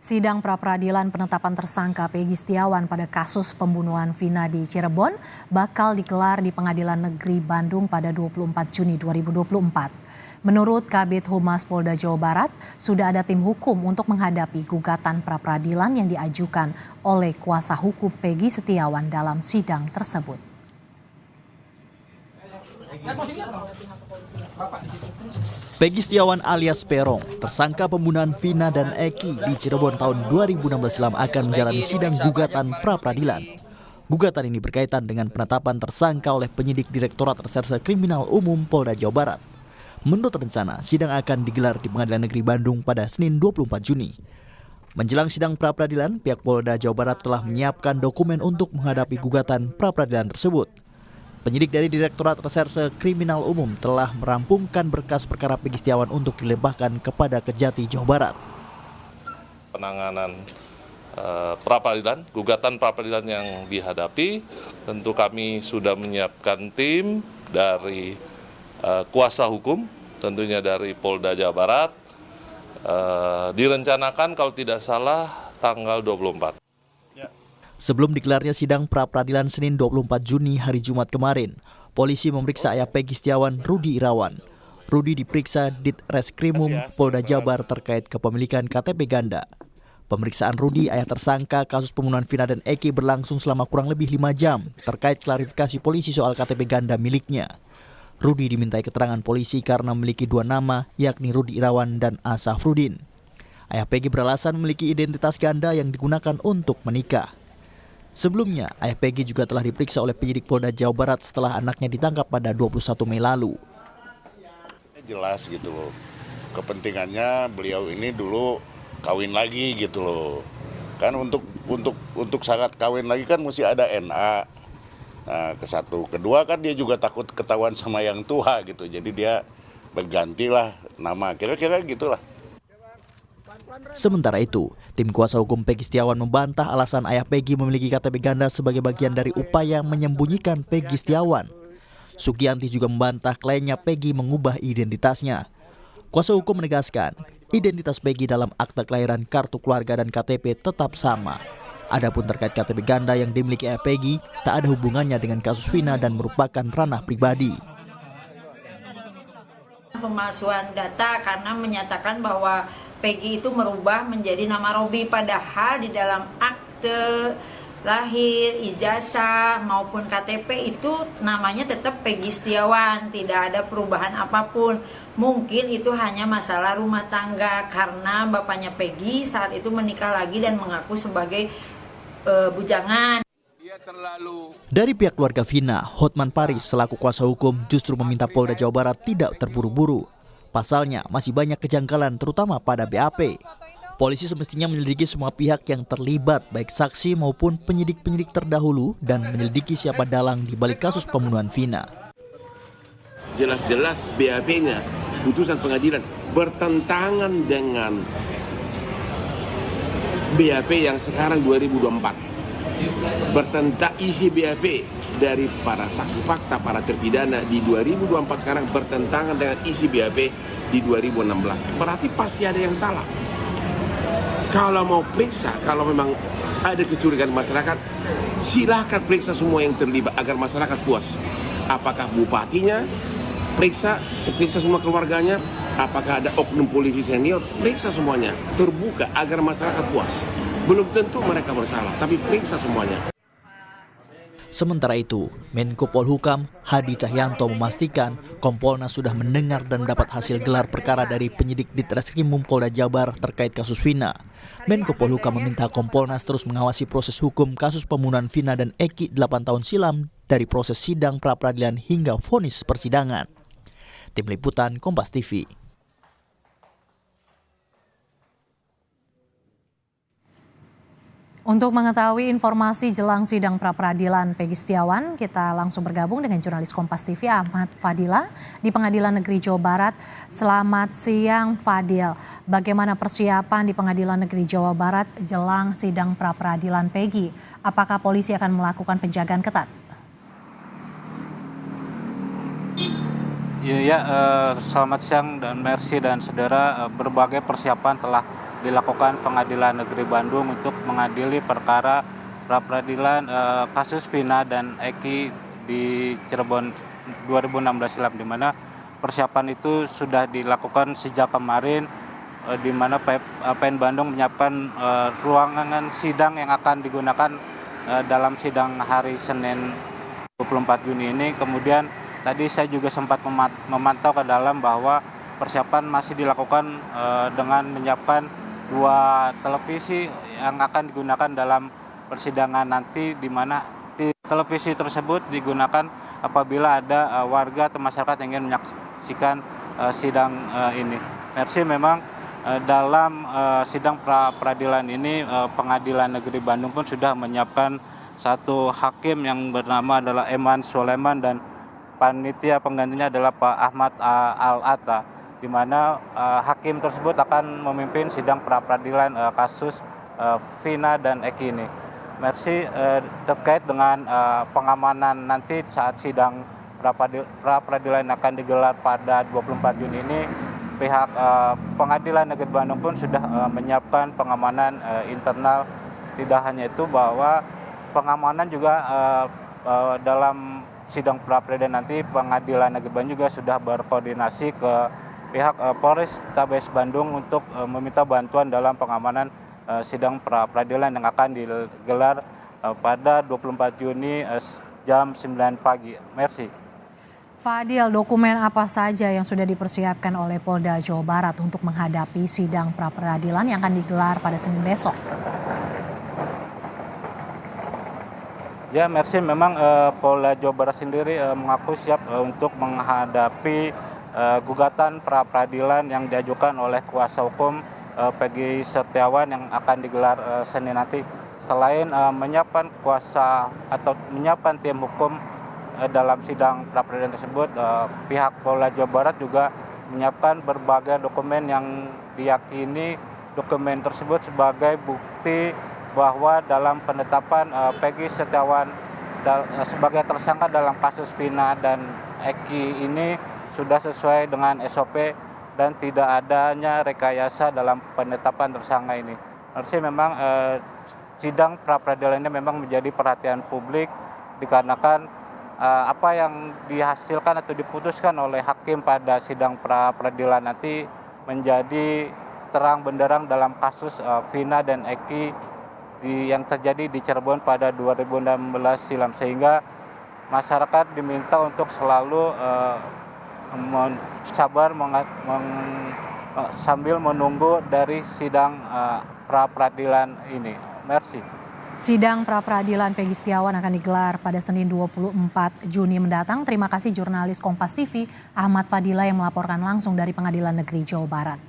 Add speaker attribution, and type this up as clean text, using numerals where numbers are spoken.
Speaker 1: Sidang pra-peradilan penetapan tersangka Peggy Setiawan pada kasus pembunuhan Vina di Cirebon bakal digelar di Pengadilan Negeri Bandung pada 24 Juni 2024. Menurut Kabid Humas Polda Jawa Barat, sudah ada tim hukum untuk menghadapi gugatan pra-peradilan yang diajukan oleh kuasa hukum Peggy Setiawan dalam sidang tersebut.
Speaker 2: Peggy Setiawan alias Peron, tersangka pembunuhan Vina dan Eki di Cirebon tahun 2016 silam akan menjalani sidang gugatan pra-peradilan. Gugatan ini berkaitan dengan penetapan tersangka oleh penyidik Direktorat Reserse Kriminal Umum Polda Jawa Barat. Menurut rencana, sidang akan digelar di Pengadilan Negeri Bandung pada Senin 24 Juni. Menjelang sidang pra-peradilan, pihak Polda Jawa Barat telah menyiapkan dokumen untuk menghadapi gugatan pra-peradilan tersebut. Penyidik dari Direktorat Reserse Kriminal Umum telah merampungkan berkas perkara Peggy Setiawan untuk dilimpahkan kepada Kejati Jawa Barat.
Speaker 3: Penanganan pra-peradilan, gugatan pra-peradilan yang dihadapi, tentu kami sudah menyiapkan tim dari kuasa hukum, tentunya dari Polda Jawa Barat, direncanakan kalau tidak salah tanggal 24.
Speaker 2: Sebelum digelarnya sidang pra-peradilan Senin 24 Juni hari Jumat kemarin, polisi memeriksa ayah Peggy Setiawan, Rudi Irawan. Rudi diperiksa Ditreskrimum Polda Jabar terkait kepemilikan KTP ganda. Pemeriksaan Rudi, ayah tersangka kasus pembunuhan Vina dan Eki, berlangsung selama kurang lebih 5 jam terkait klarifikasi polisi soal KTP ganda miliknya. Rudi dimintai keterangan polisi karena memiliki 2 nama, yakni Rudi Irawan dan Asafruddin. Ayah Peggy beralasan memiliki identitas ganda yang digunakan untuk menikah. Sebelumnya, ayah Peggy juga telah diperiksa oleh penyidik Polda Jawa Barat setelah anaknya ditangkap pada 21 Mei lalu.
Speaker 4: Jelas gitu loh, kepentingannya beliau ini dulu kawin lagi gitu loh. Kan untuk syarat kawin lagi kan mesti ada NA. Nah, ke satu, kedua kan dia juga takut ketahuan sama yang tua gitu. Jadi dia bergantilah nama, kira-kira gitulah.
Speaker 2: Sementara itu, tim kuasa hukum Peggy Setiawan membantah alasan ayah Peggy memiliki KTP ganda sebagai bagian dari upaya menyembunyikan Peggy Setiawan. Sugianti juga membantah kliennya Peggy mengubah identitasnya. Kuasa hukum menegaskan, identitas Peggy dalam akta kelahiran, kartu keluarga, dan KTP tetap sama. Adapun terkait KTP ganda yang dimiliki ayah Peggy, tak ada hubungannya dengan kasus Vina dan merupakan ranah pribadi.
Speaker 5: Pemalsuan data karena menyatakan bahwa Peggy itu merubah menjadi nama Robi, padahal di dalam akte lahir, ijazah maupun KTP itu namanya tetap Peggy Setiawan, tidak ada perubahan apapun. Mungkin itu hanya masalah rumah tangga karena bapaknya Peggy saat itu menikah lagi dan mengaku sebagai bujangan.
Speaker 2: Dari pihak keluarga Vina, Hotman Paris selaku kuasa hukum justru meminta Polda Jawa Barat tidak terburu-buru. Pasalnya masih banyak kejanggalan terutama pada BAP. Polisi semestinya menyelidiki semua pihak yang terlibat, baik saksi maupun penyidik-penyidik terdahulu, dan menyelidiki siapa dalang di balik kasus pembunuhan Vina.
Speaker 6: Jelas-jelas BAP-nya, putusan pengadilan, bertentangan dengan BAP yang sekarang 2024. Bertentang isi BAP dari para saksi fakta, para terpidana di 2024 sekarang bertentangan dengan isi BAP di 2016. Berarti pasti ada yang salah. Kalau mau periksa, kalau memang ada kecurigaan masyarakat, silahkan periksa semua yang terlibat agar masyarakat puas. Apakah bupatinya, periksa semua keluarganya, apakah ada oknum polisi senior, periksa semuanya, terbuka agar masyarakat puas. Belum tentu mereka bersalah, tapi periksa semuanya.
Speaker 2: Sementara itu, Menko Polhukam Hadi Cahyanto memastikan Kompolnas sudah mendengar dan mendapat hasil gelar perkara dari penyidik Ditreskrimum Polda Jabar terkait kasus Vina. Menko Polhukam meminta Kompolnas terus mengawasi proses hukum kasus pembunuhan Vina dan Eki 8 tahun silam dari proses sidang pra-peradilan hingga vonis persidangan. Tim Liputan Kompas TV.
Speaker 1: Untuk mengetahui informasi jelang sidang pra-peradilan Peggy Setiawan, kita langsung bergabung dengan jurnalis Kompas TV Ahmad Fadila di Pengadilan Negeri Jawa Barat. Selamat siang Fadil, bagaimana persiapan di Pengadilan Negeri Jawa Barat jelang sidang pra-peradilan Peggy? Apakah polisi akan melakukan penjagaan ketat?
Speaker 7: Selamat siang dan Mercy dan saudara, berbagai persiapan telah dilakukan Pengadilan Negeri Bandung untuk mengadili perkara pra-peradilan kasus Vina dan Eki di Cirebon 2016 silam, di mana persiapan itu sudah dilakukan sejak kemarin, di mana PN Bandung menyiapkan ruangan sidang yang akan digunakan dalam sidang hari Senin 24 Juni ini. Kemudian tadi saya juga sempat memantau ke dalam bahwa persiapan masih dilakukan dengan menyiapkan 2 televisi yang akan digunakan dalam persidangan nanti, di mana televisi tersebut digunakan apabila ada warga atau masyarakat yang ingin menyaksikan sidang ini. Mersi, memang dalam sidang pra-peradilan ini Pengadilan Negeri Bandung pun sudah menyiapkan satu hakim yang bernama adalah Eman Sulaiman, dan panitia penggantinya adalah Pak Ahmad Al-Atta, di mana hakim tersebut akan memimpin sidang pra-peradilan kasus Vina dan Eki ini. Mersi, terkait dengan pengamanan nanti saat sidang pra-peradilan akan digelar pada 24 Juni ini, pihak Pengadilan Negeri Bandung pun sudah menyiapkan pengamanan internal. Tidak hanya itu, bahwa pengamanan juga dalam sidang pra-peradilan nanti Pengadilan Negeri Bandung juga sudah berkoordinasi ke pihak Polrestabes Bandung untuk meminta bantuan dalam pengamanan sidang pra-peradilan yang akan digelar pada 24 Juni jam 9 pagi. Mersi.
Speaker 1: Fadil, dokumen apa saja yang sudah dipersiapkan oleh Polda Jawa Barat untuk menghadapi sidang pra-peradilan yang akan digelar pada Senin besok?
Speaker 7: Ya, Mersi, memang Polda Jawa Barat sendiri mengaku siap untuk menghadapi gugatan pra-peradilan yang diajukan oleh kuasa hukum Peggy Setiawan yang akan digelar Senin nanti. Selain menyiapkan kuasa atau menyiapkan tim hukum dalam sidang pra-peradilan tersebut, pihak Polda Jawa Barat juga menyiapkan berbagai dokumen yang diyakini dokumen tersebut sebagai bukti bahwa dalam penetapan Peggy Setiawan sebagai tersangka dalam kasus Vina dan Eki ini sudah sesuai dengan SOP dan tidak adanya rekayasa dalam penetapan tersangka ini. Harusnya memang sidang pra-peradilan ini memang menjadi perhatian publik dikarenakan apa yang dihasilkan atau diputuskan oleh hakim pada sidang pra-peradilan nanti menjadi terang benderang dalam kasus Vina dan Eki yang terjadi di Cirebon pada 2016 silam, sehingga masyarakat diminta untuk selalu sabar sambil menunggu dari sidang pra-peradilan ini. Mersi.
Speaker 1: Sidang pra-peradilan Peggy Setiawan akan digelar pada Senin 24 Juni mendatang. Terima kasih jurnalis Kompas TV Ahmad Fadila yang melaporkan langsung dari Pengadilan Negeri Jawa Barat.